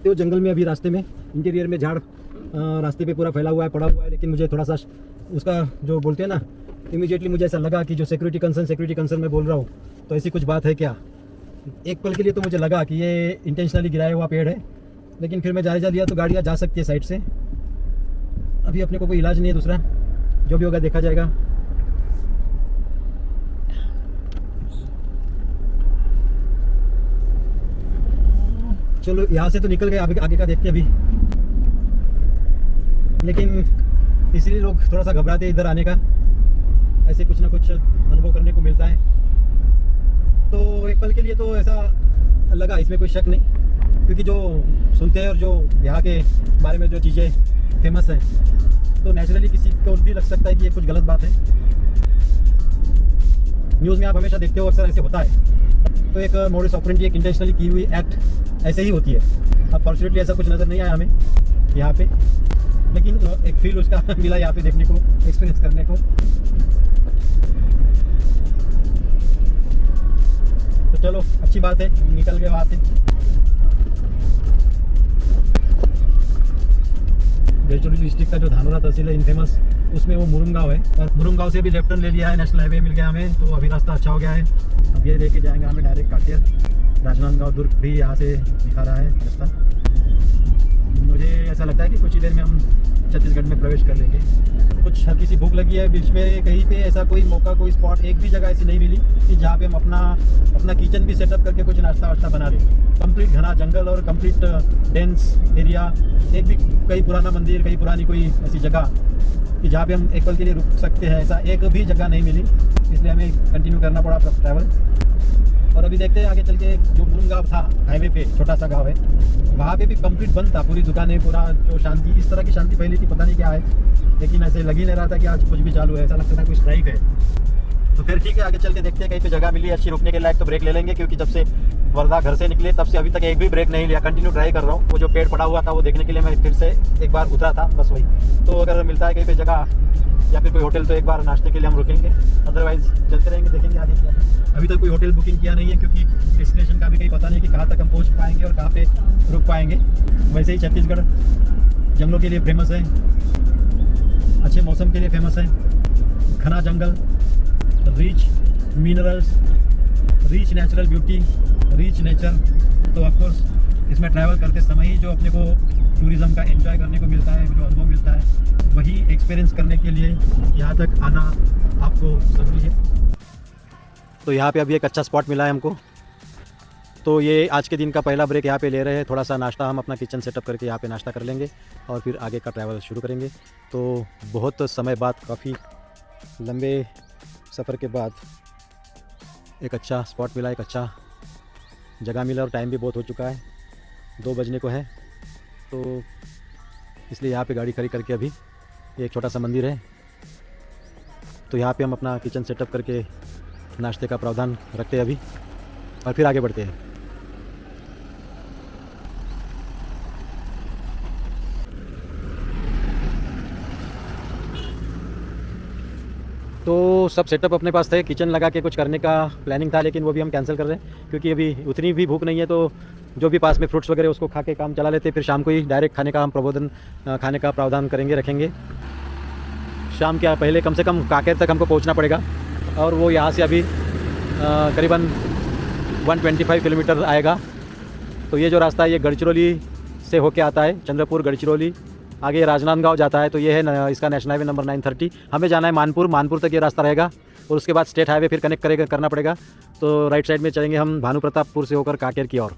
तो जंगल में अभी रास्ते में इंटीरियर में झाड़ रास्ते पे पूरा फैला हुआ है, पड़ा हुआ है, लेकिन मुझे थोड़ा सा उसका जो बोलते हैं ना, इमीडिएटली मुझे ऐसा लगा कि जो सिक्योरिटी कंसर्न मैं बोल रहा हूँ, तो ऐसी कुछ बात है क्या। एक पल के लिए तो मुझे लगा कि ये इंटेंशनली गिराया हुआ पेड़ है, लेकिन फिर मैं जायज़ा लिया तो गाड़ियाँ जा सकती है साइड से। अभी अपने को कोई इलाज नहीं है दूसरा, जो भी होगा देखा जाएगा। चलो यहाँ से तो निकल गए, आगे का देखते हैं अभी। लेकिन इसलिए लोग थोड़ा सा घबराते हैं इधर आने का, ऐसे कुछ ना कुछ अनुभव करने को मिलता है। तो एक पल के लिए तो ऐसा लगा, इसमें कोई शक नहीं, क्योंकि जो सुनते हैं और जो यहाँ के बारे में जो चीज़ें फेमस हैं, तो नेचुरली किसी को भी लग सकता है कि ये कुछ गलत बात है। न्यूज़ में आप हमेशा देखते हो, अक्सर ऐसे होता है। तो एक मोडस ऑपरेंडी, एक इंटेंशनली की हुई एक्ट ऐसे ही होती है। अब फॉर्चुनेटली ऐसा कुछ नज़र नहीं आया हमें यहाँ पे, लेकिन एक फील उसका मिला यहाँ पे देखने को, एक्सपीरियंस करने को। तो चलो अच्छी बात है, निकल गए वहाँ से। गढ़चिरौली डिस्ट्रिक्ट का जो धानोरा तहसील है इनफेमस, उसमें वो मुरुंगांव है, और मुरुंगांव से भी लेफ्ट टर्न ले लिया है, नेशनल हाईवे मिल गया हमें। तो अभी रास्ता अच्छा हो गया है, अब ये लेके जाएंगे हमें डायरेक्ट कांकेर। राजनांदगांव दुर्ग भी यहाँ से दिखा रहा है रास्ता। मुझे ऐसा लगता है कि कुछ ही देर में हम छत्तीसगढ़ में प्रवेश कर लेंगे। कुछ हल्की सी भूख लगी है, बीच में कहीं पे ऐसा कोई मौका, कोई स्पॉट, एक भी जगह ऐसी नहीं मिली कि जहाँ पे हम अपना किचन भी सेटअप करके कुछ नाश्ता वाश्ता बना लें। कंप्लीट घना जंगल और कंप्लीट डेंस एरिया, एक भी कहीं पुराना मंदिर, कहीं पुरानी कोई ऐसी जगह कि जहाँ पे हम एक पल के लिए रुक सकते हैं, ऐसा एक भी जगह नहीं मिली। इसलिए हमें कंटिन्यू करना पड़ा ट्रैवल। और अभी देखते हैं आगे चल के, जो मुरुंगांव था हाईवे पे, छोटा सा गांव है, वहाँ पे भी कंप्लीट बंद था, पूरी दुकानें, पूरा जो शांति, इस तरह की शांति पहले थी, पता नहीं क्या है, लेकिन ऐसे लग ही नहीं रहा था कि आज कुछ भी चालू है, ऐसा लगता था कोई स्ट्राइक है। तो फिर ठीक है, आगे चल के देखते हैं, कहीं पे जगह मिली अच्छी रुकने के लायक तो ब्रेक ले लेंगे, क्योंकि जब से वर्धा घर से निकले तब से अभी तक एक भी ब्रेक नहीं लिया, कंटिन्यू ट्राई कर रहा हूँ। वो जो पेड़ पड़ा हुआ था वो देखने के लिए मैं फिर से एक बार उतरा था, बस वही। तो अगर मिलता है कहीं पे जगह या फिर कोई होटल, तो एक बार नाश्ते के लिए हम रुकेंगे, अदरवाइज चलते रहेंगे, देखेंगे आगे क्या। अभी तक कोई होटल बुकिंग किया नहीं है, क्योंकि डेस्टिनेशन का भी कहीं पता नहीं कि कहाँ तक हम पहुँच पाएंगे और कहाँ पे रुक पाएंगे। वैसे ही छत्तीसगढ़ जंगलों के लिए फेमस है, अच्छे मौसम के लिए फेमस है, घना जंगल, rich minerals, rich natural beauty, rich nature. तो ऑफकोर्स इसमें ट्रैवल करते समय ही जो अपने को टूरिज़्म का एंजॉय करने को मिलता है, जो अनुभव मिलता है, वही एक्सपीरियंस करने के लिए यहाँ तक आना आपको ज़रूरी है। तो यहाँ पे अभी एक अच्छा स्पॉट मिला है हमको, तो ये आज के दिन का पहला ब्रेक यहाँ पे ले रहे हैं। थोड़ा सा नाश्ता, हम अपना किचन सेटअप करके यहाँ पे नाश्ता कर लेंगे और फिर आगे का ट्रैवल शुरू करेंगे। तो बहुत समय बाद, काफ़ी लंबे सफ़र के बाद एक अच्छा स्पॉट मिला, एक अच्छा जगह मिला, और टाइम भी बहुत हो चुका है, 2 बजने को है। तो इसलिए यहाँ पे गाड़ी खड़ी करके अभी एक छोटा सा मंदिर है, तो यहाँ पे हम अपना किचन सेटअप करके नाश्ते का प्रावधान रखते हैं अभी, और फिर आगे बढ़ते हैं। तो सब सेटअप अपने पास थे, किचन लगा के कुछ करने का प्लानिंग था, लेकिन वो भी हम कैंसिल कर रहे हैं, क्योंकि अभी उतनी भी भूख नहीं है। तो जो भी पास में फ्रूट्स वगैरह उसको खा के काम चला लेते, फिर शाम को ही डायरेक्ट खाने का हम खाने का प्रावधान करेंगे, रखेंगे। शाम के पहले कम से कम कांकेर तक हमको पहुंचना पड़ेगा, और वो यहाँ से अभी करीबन 125 किलोमीटर आएगा। तो ये जो रास्ता है ये गढ़चिरौली से होके आता है, चंद्रपुर, गढ़चिरौली, आगे राजनांदगांव जाता है। तो ये है इसका नेशनल हाईवे नंबर 930। हमें जाना है मानपुर तक ये रास्ता रहेगा, और उसके बाद स्टेट हाईवे फिर कनेक्ट करना पड़ेगा। तो राइट साइड में चलेंगे हम भानु प्रतापपुर से होकर कांकेर की ओर।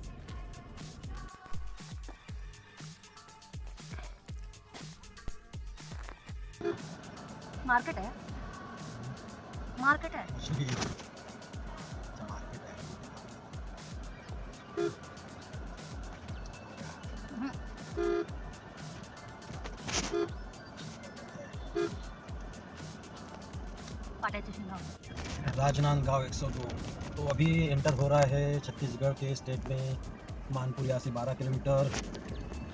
मार्केट है, मार्केट है। पाटे स्टेशन गाँव। राजनांदगांव 102। तो अभी एंटर हो रहा है छत्तीसगढ़ के स्टेट में। मानपुर यहाँ से 12 किलोमीटर।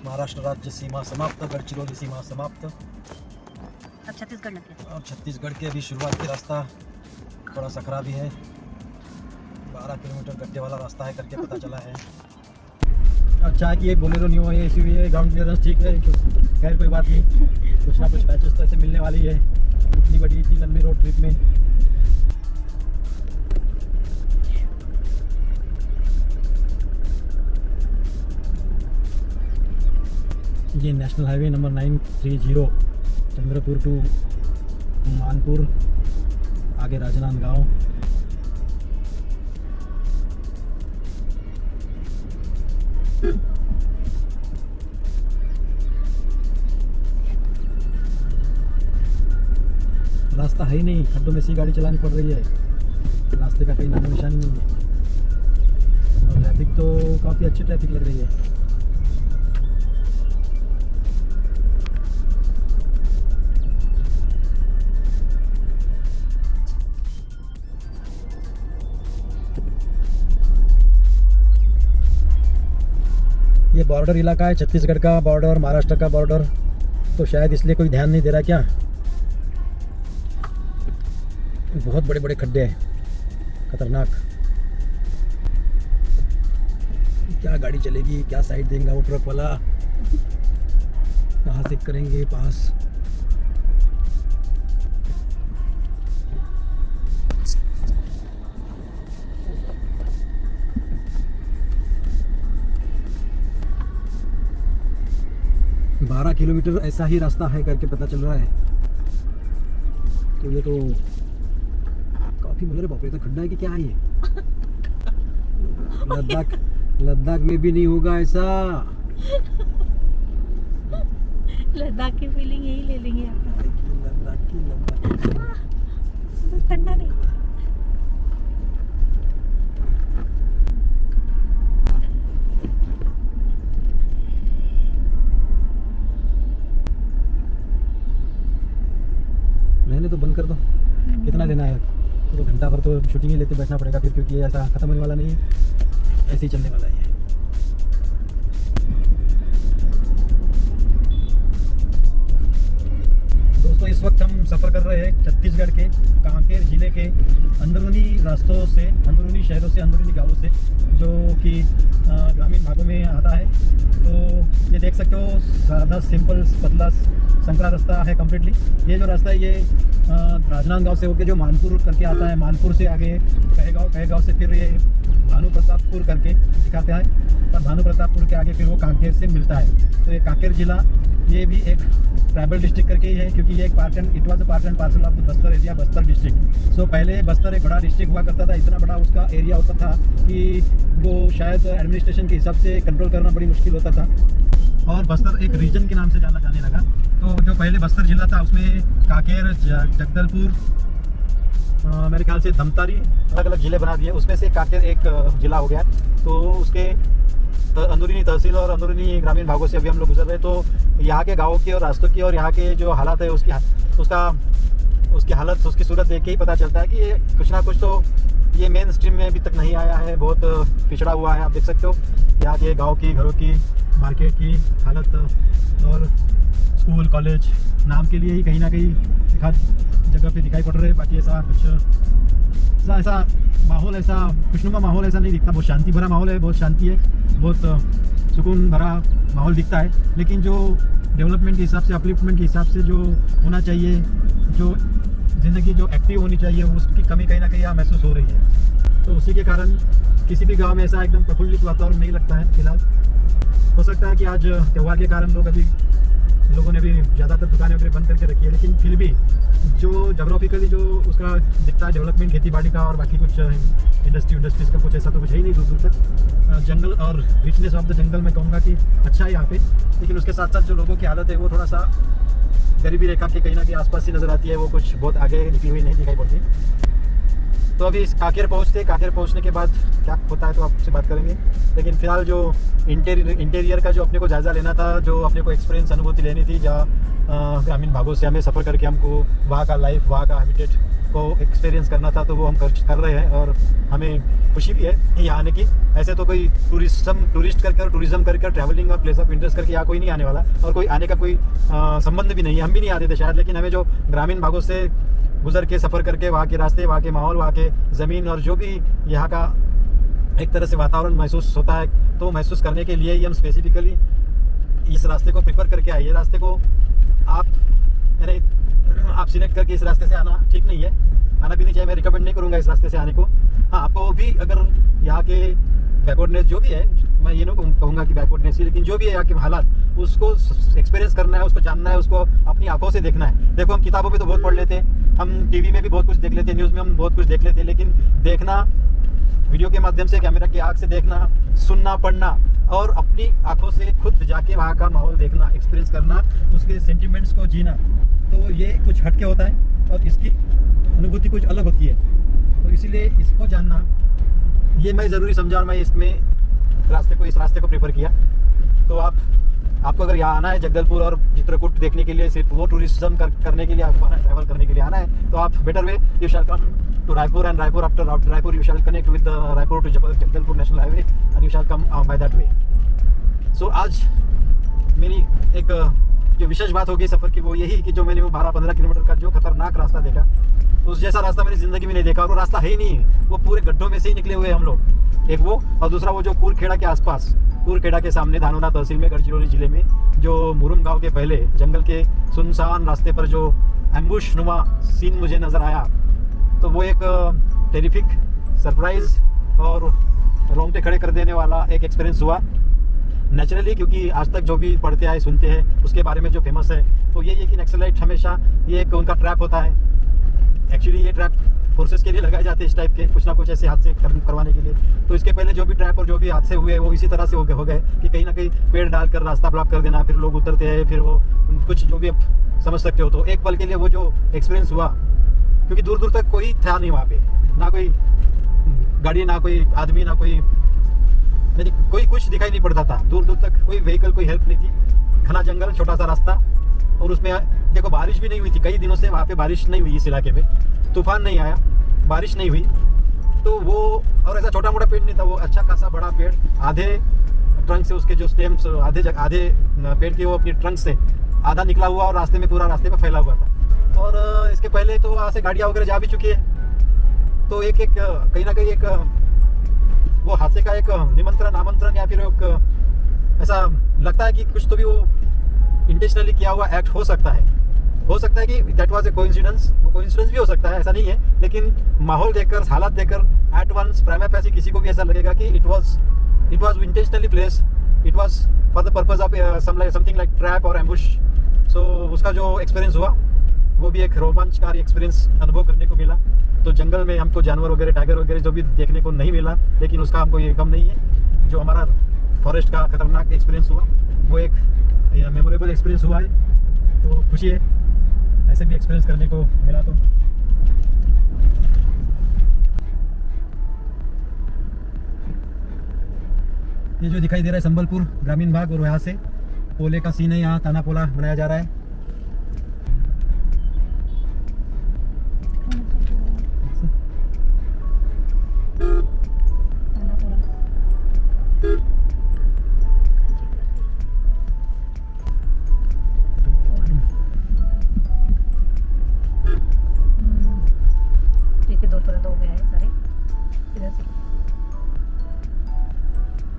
महाराष्ट्र राज्य सीमा समाप्त, गढ़चिरौली सीमा समाप्त। अब छत्तीसगढ़ लग गया। और छत्तीसगढ़ के अभी शुरुआत के रास्ता थोड़ा सकरा भी है। 12 किलोमीटर गड्ढे वाला रास्ता है करके पता चला है। अच्छा है कि ये बोलेरो नहीं हो, ये एसयूवी है, ग्राउंड क्लियरेंस ठीक है, खैर कोई बात नहीं, कुछ ना कुछ पैचेस तो ऐसे मिलने वाली है इतनी बड़ी इतनी लंबी रोड ट्रिप में। ये national highway number 930 Chandrapur to Manpur, आगे राजनांदगांव। रास्ता है ही नहीं, खड्डों में से गाड़ी चलानी पड़ रही है, रास्ते का कहीं नामो निशान नहीं है। और ट्रैफिक तो काफ़ी अच्छी ट्रैफिक लग रही है। ये बॉर्डर इलाका है, छत्तीसगढ़ का बॉर्डर, महाराष्ट्र का बॉर्डर, तो शायद इसलिए कोई ध्यान नहीं दे रहा क्या। बहुत बड़े बड़े खड्डे हैं, खतरनाक। क्या गाड़ी चलेगी, क्या साइड देंगे वो ट्रक वाला, कहाँ से करेंगे पास। बारह किलोमीटर ऐसा ही रास्ता है करके पता चल रहा है। तो ये तो काफी मतलब बाप रे, तो खड्डा है कि क्या है ये। लद्दाख में भी नहीं होगा ऐसा। लद्दाख की फीलिंग यही ले लेंगे लद्दाख की ठंडा नहीं। रहने तो बंद कर दो, कितना लेना है, तो घंटा भर तो शूटिंग ही लेते बैठना पड़ेगा फिर, क्योंकि ये ऐसा ख़त्म होने वाला नहीं है, ऐसे ही चलने वाला है। दोस्तों इस वक्त हम सफ़र कर रहे हैं छत्तीसगढ़ के कांकेर ज़िले के अंदरूनी रास्तों से, अंदरूनी शहरों से, अंदरूनी गाँवों से, जो कि ग्रामीण भागों में आता है। तो ये देख सकते हो, सादा सिंपल पतला संकरा रास्ता है कम्प्लीटली। ये जो रास्ता है ये राजनांदगांव से होकर जो मानपुर करके आता है, मानपुर से आगे कहेगांव से फिर ये भानु प्रतापपुर करके दिखाता है, और भानु प्रतापपुर के आगे फिर वो कांकेर से मिलता है। तो ये कांकेर जिला ये भी एक ट्राइबल डिस्ट्रिक्ट करके ही है, क्योंकि ये एक it was a part and parcel of the Bastar area, Bastar district. So पहले बस्तर एक बड़ा डिस्ट्रिक्ट हुआ करता था, इतना बड़ा उसका एरिया होता था कि वो शायद एडमिनिस्ट्रेशन के हिसाब से कंट्रोल करना बड़ी मुश्किल होता था, और बस्तर एक रीजन के नाम से जाने लगा। तो जो पहले बस्तर जिला था उसमें कांकेर, जगदलपुर, मेरे ख्याल से धमतारी, अलग अलग ज़िले बना दिए, उसमें से कांकेर एक ज़िला हो गया। तो उसके अंदरूनी तहसील और अंदरूनी ग्रामीण भागों से अभी हम लोग गुजर रहे हैं। तो यहाँ के गाँवों की और रास्तों की और यहाँ के जो हालात है उसकी हालत, उसकी सूरत देख के ही पता चलता है कि ये कुछ ना कुछ तो ये मेन स्ट्रीम में अभी तक नहीं आया है, बहुत पिछड़ा हुआ है। आप देख सकते हो यहाँ के गाँव की, घरों की, मार्केट की हालत, और स्कूल कॉलेज नाम के लिए ही कहीं ना कहीं एक आध जगह पे दिखाई पड़ रहे हैं। बाकी ऐसा कुछ ऐसा माहौल, ऐसा खुशनुमा माहौल ऐसा नहीं दिखता। बहुत शांति भरा माहौल है, बहुत शांति है, बहुत सुकून भरा माहौल दिखता है। लेकिन जो डेवलपमेंट के हिसाब से, अपलिफ्टमेंट के हिसाब से जो होना चाहिए, जो ज़िंदगी जो एक्टिव होनी चाहिए, उसकी कमी कहीं ना कहीं यहाँ महसूस हो रही है। तो उसी के कारण किसी भी गांव में ऐसा एकदम प्रफुल्लित वातावरण नहीं लगता है फिलहाल। हो सकता है कि आज त्यौहार के कारण लोगों ने भी ज़्यादातर दुकानें वगैरह बंद करके रखी है, लेकिन फिर भी जो जोग्राफिकली जो उसका दिखता है डेवलपमेंट, खेती बाड़ी का और बाकी कुछ इंडस्ट्रीज़ का कुछ ऐसा तो कुछ है ही नहीं दूर दूर तक। जंगल और रिचनेस ऑफ द जंगल मैं कहूँगा कि अच्छा है यहाँ पे, लेकिन उसके साथ साथ जो लोगों की हालत है वो थोड़ा सा गरीबी रेखा के कहीं ना कहीं आसपास ही नज़र आती है, वो कुछ बहुत आगे निकली हुई नहीं दिखाई पड़ती। तो अभी काकेर पहुंचने के बाद क्या होता है तो आपसे बात करेंगे। लेकिन फिलहाल जो इंटीरियर का जो अपने को जायज़ा लेना था, जो अपने को एक्सपीरियंस अनुभूति लेनी थी, जहाँ ग्रामीण भागों से हमें सफ़र करके हमको वहाँ का लाइफ, वहाँ का हैबिटेट को एक्सपीरियंस करना था, तो वो हम कर रहे हैं और हमें खुशी भी है यहाँ आने की। ऐसे तो कोई टूरिज़्म करके ट्रैवलिंग और प्लेस ऑफ इंटरेस्ट करके यहाँ कोई नहीं आने वाला, और कोई आने का कोई संबंध भी नहीं है। हम भी नहीं आते थे शायद, लेकिन हमें जो ग्रामीण भागों से गुजर के सफ़र करके वहाँ के रास्ते, वहाँ के माहौल, वहाँ के ज़मीन और जो भी यहाँ का एक तरह से वातावरण महसूस होता है, तो महसूस करने के लिए ही हम स्पेसिफिकली इस रास्ते को प्रेफर करके आए। ये रास्ते को आप सिलेक्ट करके इस रास्ते से आना ठीक नहीं है, आना भी नहीं चाहिए। मैं रिकमेंड नहीं करूँगा इस रास्ते से आने को। हाँ, आपको भी अगर यहाँ के बैकवर्डनेस जो भी है, मैं ये नहीं कहूँगा कि बैकवर्डनेस ही, लेकिन जो भी है यहाँ के हालात, उसको एक्सपीरियंस करना है, उसको जानना है, उसको अपनी आंखों से देखना है। देखो, हम किताबों में तो बहुत पढ़ लेते हैं, हम टीवी में भी बहुत कुछ देख लेते हैं, न्यूज़ में हम बहुत कुछ देख लेते हैं, लेकिन देखना, वीडियो के माध्यम से, कैमरा की आँख से देखना, सुनना, पढ़ना और अपनी आंखों से खुद जाके वहाँ का माहौल देखना, एक्सपीरियंस करना, उसके सेंटिमेंट्स को जीना, तो ये कुछ हटके होता है और इसकी अनुभूति कुछ अलग होती है। तो इसीलिए इसको जानना ये मैं ज़रूरी समझा और मैं इस रास्ते को प्रेफर किया। तो आपको अगर यहाँ आना है जगदलपुर और चित्रकूट देखने के लिए, सिर्फ वो टूरिज्म करने के लिए, आपको ट्रैवल करने के लिए आना है, तो आप better way you shall come to Raipur, and after Raipur you shall connect with the Raipur to Jagdalpur National Highway, and you shall come by that way. So आज मेरी एक जो विशेष बात होगी सफ़र की, वो यही कि जो मैंने वो 12-15 किलोमीटर का जो खतरनाक रास्ता देखा, उस जैसा रास्ता मैंने ज़िंदगी में नहीं देखा। और वो रास्ता है ही नहीं, वो पूरे गड्ढों में से ही निकले हुए हम लोग, एक वो, और दूसरा वो जो कूरखेड़ा के आसपास, कूरखेड़ा के सामने धानोरा तहसील में, गढ़चिरौली जिले में, जो मुरुम गाँव के पहले जंगल के सुनसान रास्ते पर जो एम्बुश नुमा सीन मुझे नज़र आया, तो वो एक टेरिफिक सरप्राइज़ और रोंगटे खड़े कर देने वाला एक एक्सपीरियंस हुआ नेचुरली, क्योंकि आज तक जो भी पढ़ते आए, सुनते हैं, उसके बारे में जो फेमस है, तो ये कि नक्सलाइट हमेशा ये एक उनका ट्रैप होता है। एक्चुअली ये ट्रैप फोर्सेस के लिए लगाए जाते हैं, इस टाइप के कुछ ना कुछ ऐसे हादसे करवाने के लिए। तो इसके पहले जो भी ट्रैप और जो भी हादसे हुए, वो इसी तरह से हो गए कि कहीं ना कहीं पेड़ डालकर रास्ता ब्लॉक कर देना, फिर लोग उतरते हैं, फिर वो कुछ जो भी आप समझ सकते हो। तो एक पल के लिए वो जो एक्सपीरियंस हुआ, क्योंकि दूर दूर तक कोई था नहीं वहाँ पे, ना कोई गाड़ी, ना कोई आदमी, ना कोई कुछ दिखाई नहीं पड़ता था। दूर दूर तक कोई व्हीकल, कोई हेल्प नहीं थी, घना जंगल, छोटा सा रास्ता। और उसमें देखो बारिश भी नहीं हुई थी, कई दिनों से वहाँ पे बारिश नहीं हुई, इस इलाके में तूफान नहीं आया, बारिश नहीं हुई। तो वो, और ऐसा छोटा मोटा पेड़ नहीं था, वो अच्छा खासा बड़ा पेड़, आधे ट्रंक से उसके जो स्टेम्स, आधे पेड़ के वो अपनी ट्रंक से आधा निकला हुआ और रास्ते में, पूरा रास्ते पर फैला हुआ था। और इसके पहले तो वहाँ से गाड़ियाँ वगैरह जा भी चुकी है। तो एक कहीं ना कहीं एक वो हादसे का एक निमंत्रण, आमंत्रण, या फिर एक ऐसा लगता है कि कुछ तो भी वो इंटेंशनली किया हुआ एक्ट हो सकता है कि दैट वाज ए कोइंसिडेंस। वो कोइंसिडेंस भी हो सकता है, ऐसा नहीं है, लेकिन माहौल देखकर, हालात देखकर एट वंस प्राइमा फेसी किसी को भी ऐसा लगेगा कि it was intentionally placed, it was for the purpose of something like trap और एम्बुश। सो उसका जो एक्सपीरियंस हुआ, वो भी एक रोमांचकारी एक्सपीरियंस अनुभव करने को मिला। तो जंगल में हमको जानवर वगैरह, टाइगर वगैरह जो भी देखने को नहीं मिला, लेकिन उसका हमको ये कम नहीं है। जो हमारा फॉरेस्ट का खतरनाक एक्सपीरियंस हुआ, वो एक मेमोरेबल एक्सपीरियंस हुआ है। तो खुशी है ऐसे भी एक्सपीरियंस करने को मिला। तो ये जो दिखाई दे रहा है संबलपुर ग्रामीण भाग, और यहाँ से पोले का सीन है, यहाँ ताना पोला बनाया जा रहा है।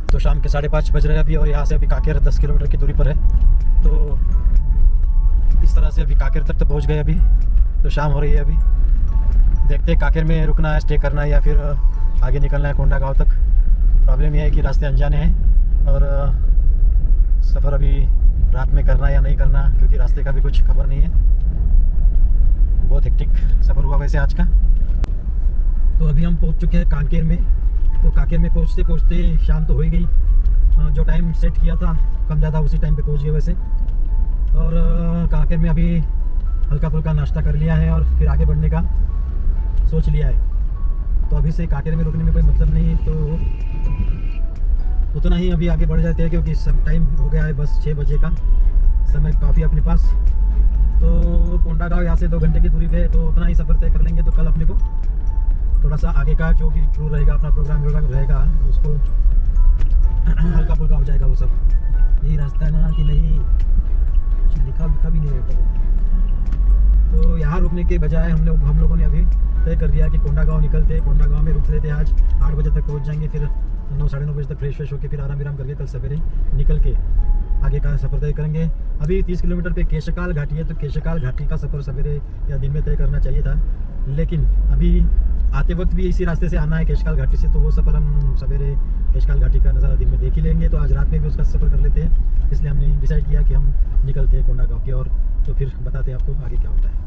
तो शाम के 5:30 बज रहे हैं अभी, और यहाँ से अभी काकेर 10 किलोमीटर की दूरी पर है। तो इस तरह से अभी काकेर तक तो पहुँच गए अभी। तो शाम हो रही है अभी, देखते हैं काकेर में रुकना है, स्टे करना है, या फिर आगे निकलना है कोंडा गांव तक। प्रॉब्लम यह है कि रास्ते अनजाने हैं और सफ़र अभी रात में करना या नहीं करना, क्योंकि रास्ते का भी कुछ खबर नहीं है। बहुत हेक्टिक सफ़र हुआ वैसे आज का। तो अभी हम पहुंच चुके हैं कांकेर में। तो कांकेर में पहुंचते पहुंचते शाम तो हो ही गई। जो टाइम सेट किया था कम ज़्यादा उसी टाइम पे पहुंच गए वैसे। और कांकेर में अभी हल्का फुल्का नाश्ता कर लिया है और फिर आगे बढ़ने का सोच लिया है। तो अभी से काटेर में रुकने में कोई मतलब नहीं, तो उतना ही अभी आगे बढ़ जाते हैं क्योंकि सब टाइम हो गया है बस 6 बजे का, समय काफ़ी अपने पास। तो कोंडागांव यहाँ से 2 घंटे की दूरी पे, तो उतना ही सफ़र तय कर लेंगे। तो कल अपने को थोड़ा सा आगे का जो भी टूर रहेगा, अपना प्रोग्राम रहेगा, उसको हल्का फुल्का हो जाएगा वो सब। यही रास्ता है ना कि नहीं, कुछ लिखा भी नहीं रहता है। तो यहाँ रुकने के बजाय हम लोगों ने अभी तय कर दिया कि कोंडागांव निकलते, कोंडागांव में रुक लेते। आज 8 बजे तक पहुँच जाएंगे, फिर 9 साढ़े 9 बजे तक फ्रेश होकर फिर आराम करके कल सवेरे निकल के आगे का सफ़र तय करेंगे। अभी 30 किलोमीटर पे केशकाल घाटी है, तो केशकाल घाटी का सफ़र सवेरे या दिन में तय करना चाहिए था, लेकिन अभी आते वक्त भी इसी रास्ते से आना है केशकाल घाटी से, तो वो सफ़र हम सवेरे केशकाल घाटी का नज़ारा दिन में देख ही लेंगे। तो आज रात में भी उसका सफ़र कर लेते हैं, इसलिए हमने डिसाइड किया कि हम निकलते हैं कोंडागांव की ओर। तो फिर बताते हैं आपको आगे क्या होता है।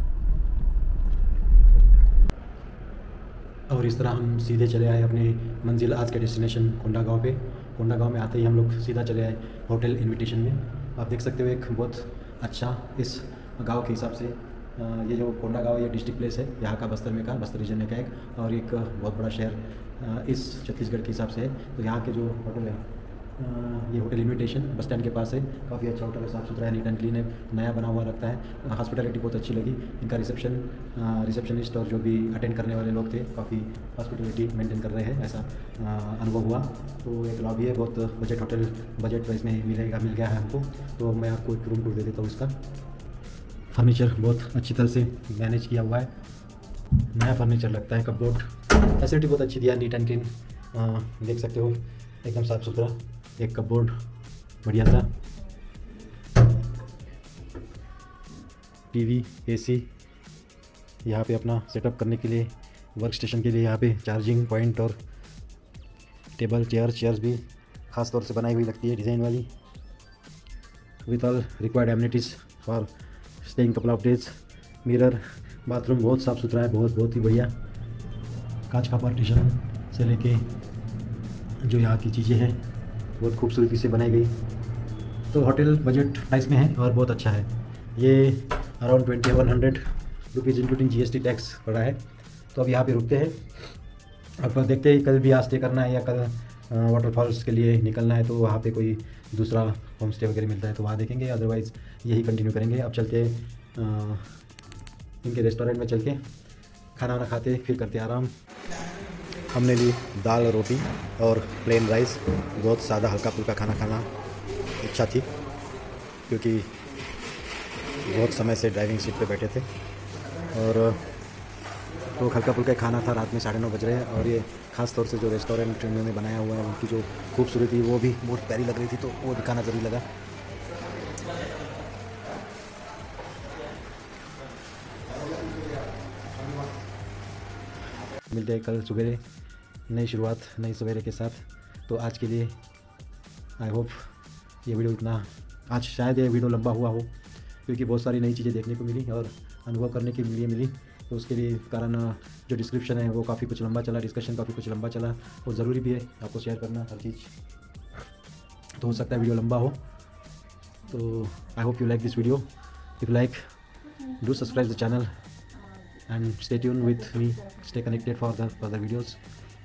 और इस तरह हम सीधे चले आए अपनी मंजिल, आज के डेस्टिनेशन कोंडागांव पे। कोंडागांव में आते ही हम लोग सीधा चले आए होटल इनविटेशन में। आप देख सकते हो एक बहुत अच्छा इस गांव के हिसाब से ये जो कोंडागांव ये डिस्ट्रिक्ट प्लेस है यहाँ का, बस्तर में का, बस्तर रीजन में का एक, और एक बहुत बड़ा शहर इस छत्तीसगढ़ के हिसाब से है। तो यहाँ के जो होटल है ये होटल इनविटेशन बस स्टैंड के पास है। काफ़ी अच्छा होटल है, साफ़ सुथरा है, नीट एंड क्लीन है, नया बना हुआ लगता है। हॉस्पिटलिटी बहुत अच्छी लगी। इनका रिसेप्शनिस्ट और जो भी अटेंड करने वाले लोग थे काफ़ी हॉस्पिटलिटी मेंटेन कर रहे हैं, ऐसा अनुभव हुआ। तो एक लॉबी है, बहुत बजट होटल, बजट प्राइस में मिल गया है हमको। तो मैं आपको एक रूम टूर दे देता हूँ। इसका फर्नीचर बहुत अच्छी तरह से मैनेज किया हुआ है, नया फर्नीचर लगता है। कपबोर्ड फैसिलिटी बहुत अच्छी दिया, नीट एंड क्लीन, देख सकते हो एकदम साफ़ सुथरा। एक कपबोर्ड बढ़िया सा, टीवी, एसी, यहाँ पे अपना सेटअप करने के लिए, वर्क स्टेशन के लिए यहाँ पे चार्जिंग पॉइंट, और टेबल चेयर्स भी ख़ास तौर से बनाई हुई लगती है, डिज़ाइन वाली, with all required amenities for staying couple of days. Mirror, bathroom बहुत साफ़ सुथरा है, बहुत ही बढ़िया। कांच का पार्टीशन से लेके जो यहाँ की चीज़ें हैं बहुत खूबसूरती से बनाई गई। तो होटल बजट प्राइस में है और बहुत अच्छा है। ये around 2100 rupees including GST tax पड़ा है। तो अब यहाँ पे रुकते हैं। अब देखते हैं कल भी यहाँ स्टे करना है या कल वाटरफॉल्स के लिए निकलना है, तो वहाँ पे कोई दूसरा होम स्टे वगैरह मिलता है तो वहाँ देखेंगे, अदरवाइज़ यही कंटिन्यू करेंगे। अब चलते इनके रेस्टोरेंट में चल के खाना वाना खाते फिर करते आराम। हमने ली दाल रोटी और प्लेन राइस, बहुत सादा हल्का फुल्का खाना खाना इच्छा थी क्योंकि बहुत समय से ड्राइविंग सीट पे बैठे थे। और तो हल्का फुल्का खाना था। रात में 9:30 बज रहे हैं और ये ख़ास तौर से जो रेस्टोरेंट उन्होंने बनाया हुआ है उनकी जो खूबसूरती वो भी बहुत प्यारी लग रही थी, तो वो दिखाना ज़रूरी लगा। मिलते हैं कल सवेरे, नई शुरुआत नई सवेरे के साथ। तो आज के लिए आई होप ये वीडियो इतना, आज शायद ये वीडियो लंबा हुआ हो क्योंकि बहुत सारी नई चीज़ें देखने को मिली और अनुभव करने के लिए मिली। तो उसके लिए कारण जो डिस्क्रिप्शन है वो काफ़ी कुछ लंबा चला, डिस्कशन काफ़ी कुछ लंबा चला, वो ज़रूरी भी है आपको शेयर करना हर चीज़। तो हो सकता है वीडियो लंबा हो। तो I hope you like this video. If like, do subscribe the channel and stay tuned with me, stay connected for the further videos.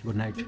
Good night.